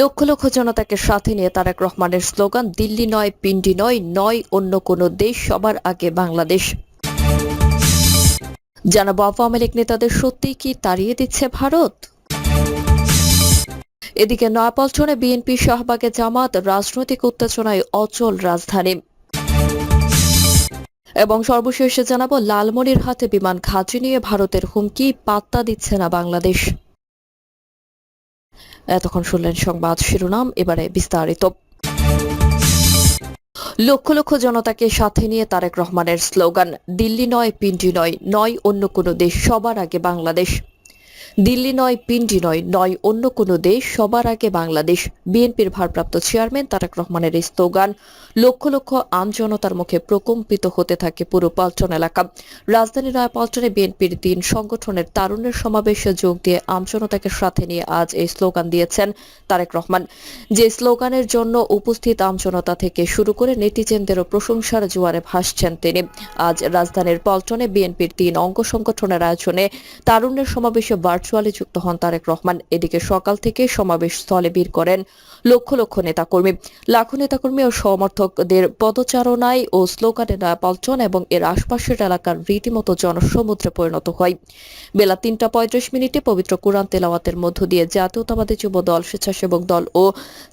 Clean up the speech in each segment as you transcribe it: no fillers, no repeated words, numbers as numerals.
লক্ষ লক্ষ জনতাকে সাথে নিয়ে তারেক রহমানের স্লোগান, দিল্লি নয়, পিন্ডি নয়, নয় অন্য কোনো দেশ, সবার আগে বাংলাদেশ। জানাবো আওয়ামী লীগ নেতাদের সত্যিই কি তাড়িয়ে দিচ্ছে ভারত? এদিকে নয়াপল্টনে বিএনপি শাহবাগে জামাত, রাজনৈতিক উত্তেজনায় অচল রাজধানী। এবং সর্বশেষে জানাবো লালমনিরহাটে বিমান ঘাঁটি নিয়ে ভারতের হুমকি, পাত্তা দিচ্ছে না বাংলাদেশ। এতক্ষণ শুনলেন সংবাদ শিরোনাম, এবারে বিস্তারিত। লক্ষ লক্ষ জনতাকে সাথে নিয়ে তারেক রহমানের স্লোগান, দিল্লি নয়, পিন্ডি নয়, নয় অন্য কোনো দেশ, সবার আগে বাংলাদেশ। দিল্লি নয়, পিন্ডি নয়, নয় অন্য কোনো দেশ, সবার আগে বাংলাদেশ। বিএনপির ভারপ্রাপ্ত চেয়ারম্যান তারেক রহমানের এই স্লোগান লক্ষ লক্ষ আমজনতার মুখে প্রকম্পিত হতে থাকে পুরো পল্টন এলাকা। রাজধানীর নয়াপল্টনে বিএনপির ৩ সংগঠনের তারুণ্যের সমাবেশে যোগ দিয়ে আমজনতাকে সাথে নিয়ে আজ এই স্লোগান দিয়েছেন তারেক রহমান। যে স্লোগানের জন্য উপস্থিত আমজনতা থেকে শুরু করে নেটিজেনদেরও প্রশংসার জোয়ারে ভাসছেন তিনি। আজ রাজধানীর পল্টনে বিএনপির ৩ অঙ্গ সংগঠনের আয়োজনে তারুণ্যের সমাবেশে ভার্চুয়ালি যুক্ত হন তারেক রহমান। এদিকে সকাল থেকে সমাবেশ স্থলে ভিড় করেন লক্ষ লক্ষ নেতাকর্মী। লাখো নেতাকর্মী ও সমর্থকদের পদচারণায় ও স্লোগানে নয়াপল্টন এবং এর আশপাশের এলাকার রীতিমতো জনসমুদ্রে পরিণত হয়। বেলা ৩টা ৩৫ পবিত্র কোরআন তেলাওয়াতের মধ্য দিয়ে জাতীয়তাবাদী যুব দল, স্বেচ্ছাসেবক দল ও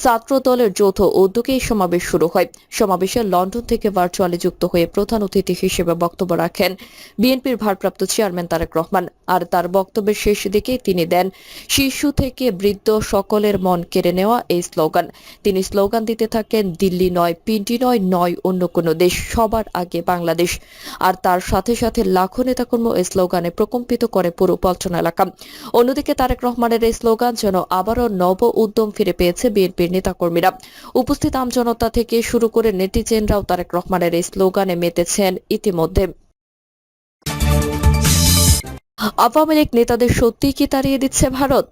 ছাত্র দলের যৌথ উদ্যোগে এই সমাবেশ শুরু হয়। সমাবেশে লন্ডন থেকে ভার্চুয়ালি যুক্ত হয়ে প্রধান অতিথি হিসেবে বক্তব্য রাখেন বিএনপির ভারপ্রাপ্ত চেয়ারম্যান তারেক রহমান। আর তার বক্তব্যের শেষ দিকে তিনি দেন শিশু থেকে বৃদ্ধ সকলের মন কেড়ে নেওয়া এই স্লোগান। তিনি স্লোগান দিতে থাকেন, দিল্লি নয়, পিন্ডি নয়, নয় অন্য কোনো দেশ, সবার আগে বাংলাদেশ। আর তার সাথে সাথে লাখো নেতাকর্মী এই স্লোগানে প্রকম্পিত করে পুরো পল্টন এলাকা। অন্যদিকে তারেক রহমানের এই স্লোগান যেন আবারও নব উদ্যম ফিরে পেয়েছে বিএনপির নেতাকর্মীরা। উপস্থিত আমজনতা থেকে শুরু করে নেটিজেনরাও তারেক রহমানের এই স্লোগানে মেতেছেন ইতিমধ্যে। আওয়ামী লীগ নেতাদের সত্যিই কি তাড়িয়ে দিচ্ছে ভারত?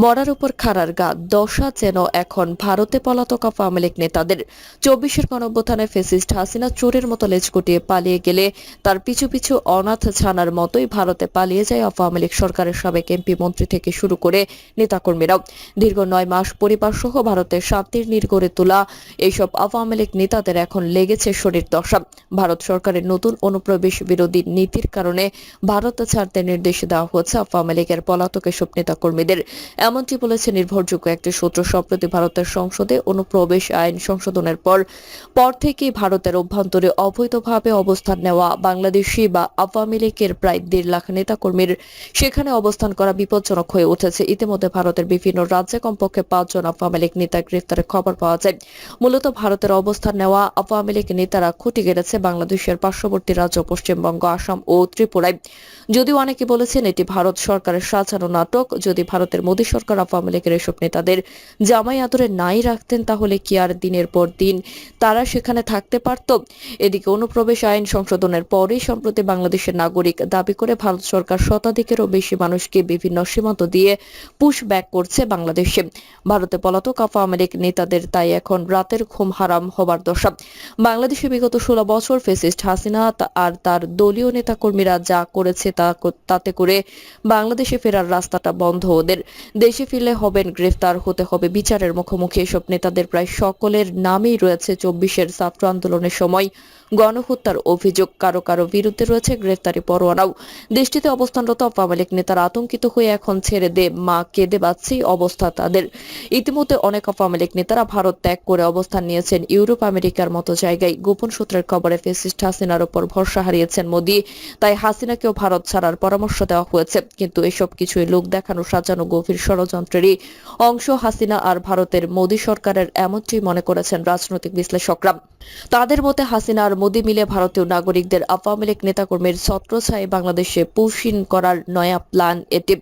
মরার উপর খাড়ার গা দশা যেন এখন ভারতে পলাতক আওয়ামী লীগ নেতাদের। ২৪-এর গণঅভ্যুত্থানে ফ্যাসিস্ট হাসিনা চোরের মতো লেজ গুটিয়ে পালিয়ে গেলে তার পিছু পিছু অনাথ ছানার মতোই ভারতে পালিয়ে যায় আওয়ামী লীগ সরকারের সাবেক এমপি মন্ত্রী থেকে শুরু করে নেতাকর্মীরাও। দীর্ঘ ৯ মাস পরিবার সহ ভারতের শান্তির নীড় গড়ে তোলা এইসব আওয়ামী লীগ নেতাদের এখন লেগেছে শরীর দশা। ভারত সরকারের নতুন অনুপ্রবেশ বিরোধী নীতির কারণে ভারত ছাড়তে নির্দেশ দেওয়া হচ্ছে আওয়ামী লীগের পলাতক এসব নেতাকর্মীদের। এমনটি বলেছে নির্ভরযোগ্য একটি সূত্র। সম্প্রতি ভারতের সংসদে অনুপ্রবেশ আইন সংশোধনের পর থেকেই ভারতের অভ্যন্তরে অবৈধভাবে অবস্থান নেওয়া বাংলাদেশি বা আওয়ামী লীগের প্রায় ১.৫ লাখ নেতাকর্মীর সেখানে অবস্থান করা বিপজ্জনক হয়ে উঠেছে। ইতিমধ্যে ভারতের বিভিন্ন রাজ্যে কমপক্ষে ৫ জন আওয়ামী লীগ নেতা গ্রেফতারের খবর পাওয়া যায়। মূলত ভারতের অবস্থান নেওয়া আওয়ামী লীগ নেতারা খুঁটি গেড়েছে বাংলাদেশের পার্শ্ববর্তী রাজ্য পশ্চিমবঙ্গ, আসাম ও ত্রিপুরায়। যদিও অনেকে বলেছেন এটি ভারত সরকারের সাজানো নাটক। যদি ভারতের মোদী সরকার আওয়ামী লীগের এসব নেতাদের জামাই আদরে নাই রাখতেন তাহলে কি আর দিনের পর দিন তারা সেখানে থাকতে পারত? এদিকে অনুপ্রবেশ আইন সংশোধনের পরেই সম্প্রতি বাংলাদেশের নাগরিক দাবি করে ভারত সরকার শতাধিকেরও বেশি মানুষকে বিভিন্ন সীমান্ত দিয়ে পুশ ব্যাক করছে বাংলাদেশে। ভারতে পলাতক আওয়ামী লীগ নেতাদের তাই এখন রাতের ঘুম হারাম হবার দশা। বাংলাদেশে বিগত ১৬ বছর ফ্যাসিস্ট হাসিনা আর তার দলীয় নেতাকর্মীরা যা করেছে তাতে করে বাংলাদেশে ফেরার রাস্তাটা বন্ধ ওদের। দেশে ফিরলে হবেন গ্রেফতার, হতে হবে বিচারের মুখোমুখি। এসব নেতাদের প্রায় সকলের নামেই রয়েছে ২৪-এর ছাত্র আন্দোলনের সময় গণহত্যার অভিযোগ। কারো কারো বিরুদ্ধে রয়েছে গ্রেফতারি পরোয়ানাও। দেশটিতে অবস্থানরত আওয়ামী লীগ নেতারা আতঙ্কিত হয়ে এখন ছেড়ে দে মা কেঁদে বাঁচছি অবস্থা তাদের। ইতিমধ্যে অনেক আওয়ামী লীগ নেতারা ভারত ত্যাগ করে অবস্থান নিয়েছেন ইউরোপ, আমেরিকার মতো জায়গায়। গোপন সূত্রের খবরে ফ্যাসিস্ট হাসিনার উপর ভরসা হারিয়েছেন মোদী, তাই হাসিনাকেও ভারত ছাড়ার পরামর্শ দেওয়া হয়েছে। কিন্তু এসব কিছুই লোক দেখানো, সাজানো গভীর ষড়যন্ত্রেরই অংশ। হাসিনা আর ভারতের মোদী সরকারের এমনটি মনে করেছেন রাজনৈতিক বিশ্লেষকরা। তাদের মতে হাসিনা আর মোদী মিলে ভারতীয় নাগরিকদের আওয়ামী লীগ নেতাকর্মীর ছত্রছায়ায় বাংলাদেশে পুশিন করার নয়া প্ল্যান এটি।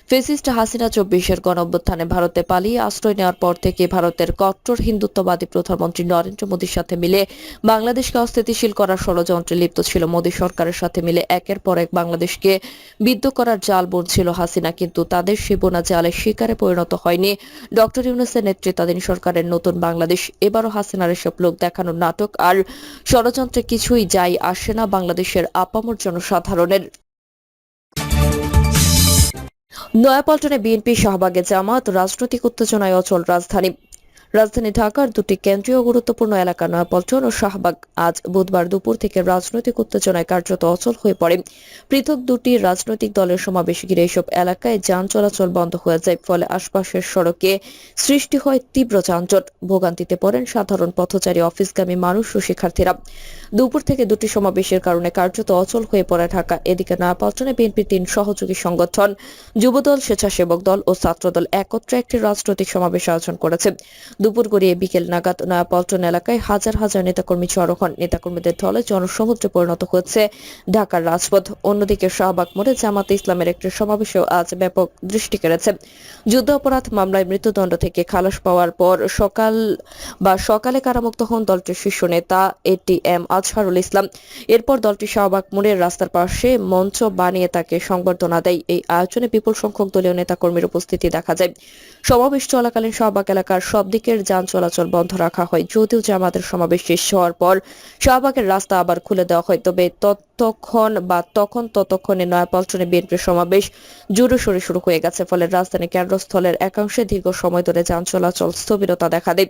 ফ্যাসিস্ট হাসিনা ২৪-এর গণঅভ্যুত্থানে ভারতে পালিয়ে আশ্রয় নেওয়ার পর থেকে ভারতের কট্টর হিন্দুত্ববাদী প্রধানমন্ত্রী নরেন্দ্র মোদীর সাথে মিলে বাংলাদেশকে অস্থিতিশীল করার ষড়যন্ত্রে লিপ্ত ছিল মোদী সরকারের সাথে মিলে একের পর এক বাংলাদেশকে বিদ্ধ করার জাল বুনছিল হাসিনা। কিন্তু তাদের সে বোনা জালের শিকারে পরিণত হয়নি ডক্টর ইউনূসের নেতৃত্বাধীন সরকারের নতুন বাংলাদেশ। এবারও হাসিনার এসব লোক দেখানো নাটক আর ষড়যন্ত্রে কিছুই যায় আসে না বাংলাদেশের আপামর জনসাধারণের। নয়াপল্টনে বিএনপি, শাহবাগে জামাত, রাজনৈতিক উত্তেজনায় অচল রাজধানী ঢাকার দুটি কেন্দ্রীয় গুরুত্বপূর্ণ এলাকা নয়াপল্টন ও শাহবাগ আজ বুধবার দুপুর থেকে রাজনৈতিক উত্তেজনায় কার্যত অচল হয়ে পড়ে। পৃথক দুটি রাজনৈতিক দলের সমাবেশ ঘিরে এসব এলাকায় যান চলাচল বন্ধ হয়ে যায়, ফলে আশপাশের সড়কে সৃষ্টি হয় তীব্র যানজট। ভোগান্তিতে পড়েন সাধারণ পথচারী, অফিসগামী মানুষ ও শিক্ষার্থীরা। দুপুর থেকে দুটি সমাবেশের কারণে কার্যত অচল হয়ে পড়ে ঢাকা। এদিকে নয়াপল্টনে বিএনপির 3 সহযোগী সংগঠন যুবদল, স্বেচ্ছাসেবক দল ও ছাত্রদল একত্রে একটি রাজনৈতিক সমাবেশ আয়োজন করেছে। দুপুর গড়িয়ে বিকেল নাগাদ নয়াপল্টন এলাকায় হাজার হাজার নেতাকর্মী জড়ো হন। নেতাকর্মীদের ঢলে জনসমুদ্রে পরিণত হচ্ছে ঢাকার রাজপথ। অন্যদিকে শাহবাগ মোড়ে জামাতে ইসলামের একটি সমাবেশেও আজ ব্যাপক দৃষ্টি কেড়েছে। যুদ্ধ অপরাধ মামলায় মৃত্যুদণ্ড থেকে খালাস পাওয়ার পর সকালে কারামুক্ত হন দলটির শীর্ষ নেতা এটিএম আজহারুল ইসলাম। এরপর দলটি শাহবাগ মোড়ের রাস্তার পাশে মঞ্চ বানিয়ে তাকে সংবর্ধনা দেয়। এই আয়োজনে বিপুল সংখ্যক দলীয় নেতাকর্মীর উপস্থিতি দেখা যায়। সমাবেশ চলাকালীন শাহবাগ এলাকার সব দিকের যান চলাচল বন্ধ রাখা হয়। যদিও জামাতের সমাবেশ শেষ হওয়ার পর শাহবাগের রাস্তা আবার খুলে দেওয়া হয়, তবে ততক্ষণে নয়াপল্টনে বিএনপির সমাবেশ জোরেশোরে শুরু হয়ে গেছে। ফলে রাজধানী কেন্দ্রস্থলের একাংশে দীর্ঘ সময় ধরে যান চলাচল স্থবিরতা দেখা দেয়।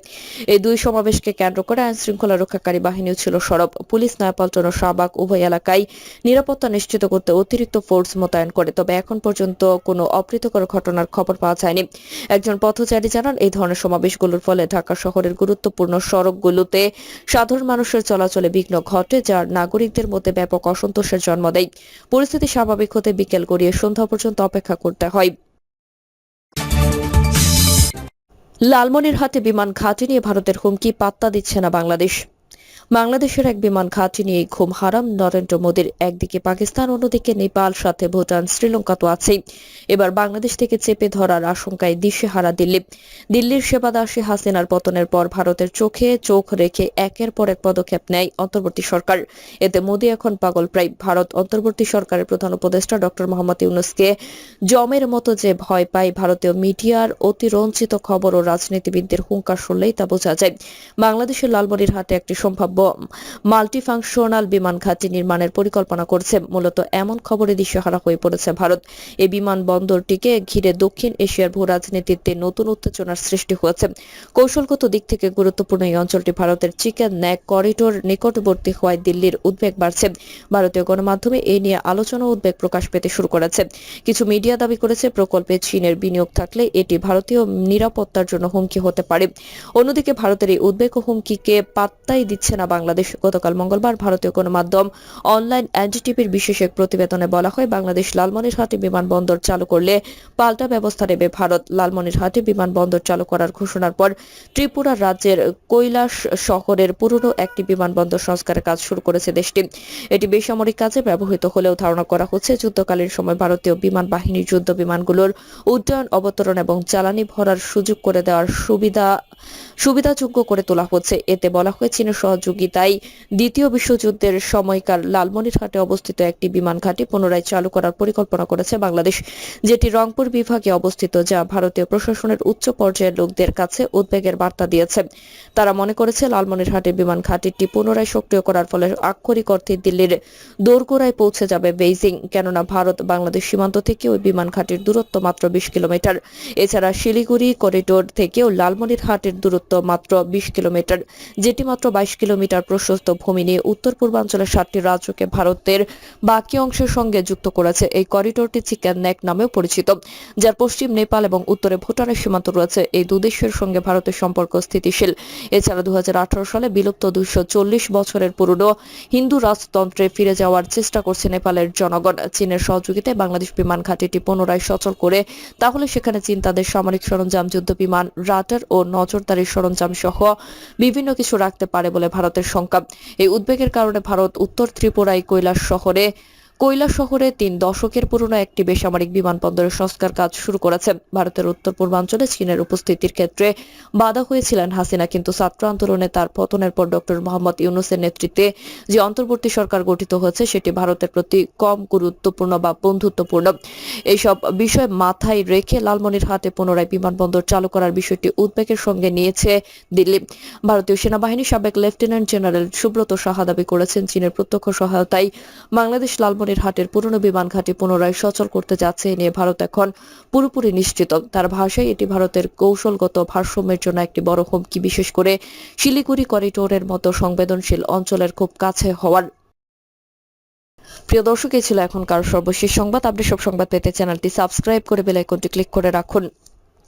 এই দুই সমাবেশকে কেন্দ্র করে আইন শৃঙ্খলা রক্ষাকারী বাহিনীও ছিল সরব। পুলিশ নয়াপল্টন ও শাহবাগ উভয় এলাকায় নিরাপত্তা নিশ্চিত করতে অতিরিক্ত ফোর্স মোতায়েন করে, তবে এখন পর্যন্ত কোনো অপ্রীতিকর ঘটনার খবর পাওয়া যায়নি। একজন পথচারী জানান, এই ধরনের সমাবেশগুলোর ফলে ঢাকা শহরের গুরুত্বপূর্ণ সড়কগুলোতে সাধারণ মানুষের চলাচলে বিঘ্ন ঘটে, যার নাগরিকদের মধ্যে ব্যাপক অসন্তোষের জন্ম দেয়। পরিস্থিতি স্বাভাবিক হতে বিকেল গড়িয়ে সন্ধ্যা পর্যন্ত অপেক্ষা করতে হয়। লালমনিরহাটে বিমান ঘাঁটি নিয়ে ভারতের হুমকি, পাত্তা দিচ্ছে না বাংলাদেশ। বাংলাদেশের এক বিমান ঘাঁটি নিয়ে ঘুম হারাম নরেন্দ্র মোদীর। একদিকে পাকিস্তান, অন্যদিকে নেপাল, সাথে ভুটান, শ্রীলঙ্কা তো আছেই। এবার বাংলাদেশ থেকে চেপে ধরার আশঙ্কায় দিশেহারা দিল্লির সেবাদাসী হাসিনার পতনের পর ভারতের চোখে চোখ রেখে একের পর এক পদক্ষেপ নেয় অন্তর্বর্তী সরকার। এতে মোদী এখন পাগল প্রায়। ভারত অন্তর্বর্তী সরকারের প্রধান উপদেষ্টা ডক্টর মোহাম্মদ ইউনূসকে জমের মতো যে ভয় পায়, ভারতীয় মিডিয়ার অতিরঞ্জিত খবর ও রাজনীতিবিদদের হুঙ্কার শুনলেই তা বোঝা যায়। বাংলাদেশের লালমনিরহাটে একটি সম্ভাব্য মাল্টিফাংশনাল বিমান ঘাঁটি নির্মাণের পরিকল্পনা করছে। মূলত এমন খবরে দিশেহারা হয়ে পড়েছে ভারত। এই বিমানবন্দরটিকে ঘিরে দক্ষিণ এশিয়ার ভূ রাজনীতিতে নতুন উত্তেজনার সৃষ্টি হয়েছে। কৌশলগত দিক থেকে গুরুত্বপূর্ণ এই অঞ্চলটি ভারতের চিকেন নেক করিডোর নিকটবর্তী হওয়ায় দিল্লির উদ্বেগ বাড়ছে। ভারতীয় গণমাধ্যমে এই নিয়ে আলোচনা ও উদ্বেগ প্রকাশ পেতে শুরু করেছে। কিছু মিডিয়া দাবি করেছে, প্রকল্পে চীনের বিনিয়োগ থাকলে এটি ভারতীয় নিরাপত্তার জন্য হুমকি হতে পারে। অন্যদিকে ভারতের এই উদ্বেগ ও হুমকিকে পাত্তাই দিচ্ছে না বাংলাদেশ। গতকাল মঙ্গলবার ভারতীয় গণমাধ্যম অনলাইন এনডিটিভির বিশেষ এক প্রতিবেদনে বলা হয়, বাংলাদেশ লালমনিরহাটে বিমানবন্দর চালু করলে পাল্টা ব্যবস্থা নেবে ভারত। লালমনিরহাটে বিমানবন্দর চালু করার ঘোষণার পর ত্রিপুরা রাজ্যের কৈলাস শহরের পুরনো একটি বিমানবন্দর সংস্কারের কাজ শুরু করেছে দেশটি। এটি বেসামরিক কাজে ব্যবহৃত হলেও ধারণা করা হচ্ছে যুদ্ধকালীন সময় ভারতীয় বিমান বাহিনীর যুদ্ধ বিমানগুলোর উড্ডয়ন, অবতরণ এবং জ্বালানি ভরার সুযোগ করে দেওয়ার সুবিধাযোগ্য করে তোলা হচ্ছে। এতে বলা হয়, চীনের সহযোগিতায় দ্বিতীয় বিশ্বযুদ্ধের সময়কার লালমনিরহাটে অবস্থিত একটি বিমান ঘাঁটি পুনরায় চালু করার পরিকল্পনা করেছে বাংলাদেশ, যেটি রংপুর বিভাগে অবস্থিত, যা ভারতীয় প্রশাসনের উচ্চ পর্যায়ের লোকদের কাছে উদ্বেগের বার্তা দিয়েছে। তারা মনে করেছে, লালমনিরহাটের বিমান ঘাঁটিটি পুনরায় সক্রিয় করার ফলে আক্ষরিক অর্থে দিল্লির দোরগোড়ায় পৌঁছে যাবে বেইজিং, কেননা ভারত বাংলাদেশ সীমান্ত থেকে ওই বিমান ঘাঁটির দূরত্ব মাত্র 20 কিলোমিটার। এছাড়া শিলিগুড়ি করিডোর থেকেও লালমনিরহাটের দূরত্ব মাত্র 20 কিলোমিটার, যেটি মাত্র 22 কিলোমিটার প্রশস্ত ভূমি নিয়ে উত্তর পূর্বাঞ্চলের 7টি রাজ্যকে ভারতের বাকি অংশের সঙ্গে যুক্ত করেছে। এই করিডোরটি চিকেন নেক নামেও পরিচিত, যার পশ্চিম নেপাল এবং উত্তরে ভুটানের সীমান্ত রয়েছে। এই দুদেশের সঙ্গে ভারতের সম্পর্ক স্থিতিশীল। এছাড়া 2018 সালে বিলুপ্ত 240 বছরের পুরনো হিন্দু রাজতন্ত্রে ফিরে যাওয়ার চেষ্টা করছে নেপালের জনগণ। চীনের সহযোগিতায় বাংলাদেশ বিমান ঘাঁটিটি পুনরায় সচল করে তাহলে সেখানে চীন তাদের সামরিক সরঞ্জাম, যুদ্ধ বিমান, রাডার ও নজরদারির সরঞ্জাম সহ বিভিন্ন কিছু রাখতে পারে বলে ভারতের শঙ্কা। এই উদ্বেগের কারণে ভারত উত্তর ত্রিপুরায় কৈলাস শহরে 3 দশকের পুরনো একটি বেসামরিক বিমানবন্দরের সংস্কার কাজ শুরু করেছে। ভারতের উত্তর পূর্বাঞ্চলে চীনের উপস্থিতির ক্ষেত্রে বাধা হয়েছিলেন হাসিনা, কিন্তু ছাত্র আন্দোলনে তার পতনের পর ডক্টর মোহাম্মদ ইউনূসের নেতৃত্বে যে অন্তর্বর্তী সরকার গঠিত হয়েছে সেটি ভারতের প্রতি কম গুরুত্বপূর্ণ বা বন্ধুত্বপূর্ণ। এইসব বিষয় মাথায় রেখে লালমনিরহাটে পুনরায় বিমানবন্দর চালু করার বিষয়টি উদ্বেগের সঙ্গে নিয়েছে দিল্লি। ভারতীয় সেনাবাহিনীর সাবেক লেফটেন্যান্ট জেনারেল সুব্রত সাহা দাবি করেছেন, চীনের প্রত্যক্ষ সহায়তায় বাংলাদেশ লালমনিরহাট লালমনিরহাটের পুরনো বিমান ঘাঁটি পুনরায় সচল করতে যাচ্ছে এ নিয়ে ভারত এখন পুরোপুরি নিশ্চিত। তার ভাষায় এটি ভারতের কৌশলগত ভারসাম্যের জন্য একটি বড় হুমকি, বিশেষ করে শিলিগুড়ি করিডোরের মতো সংবেদনশীল অঞ্চলের খুব কাছে হওয়ার। প্রিয় দর্শক, এই ছিল এখনকার সর্বশেষ সংবাদ। আপনি সব সংবাদ পেতে চ্যানেলটি সাবস্ক্রাইব করে বেল আইকনটি ক্লিক করে রাখুন।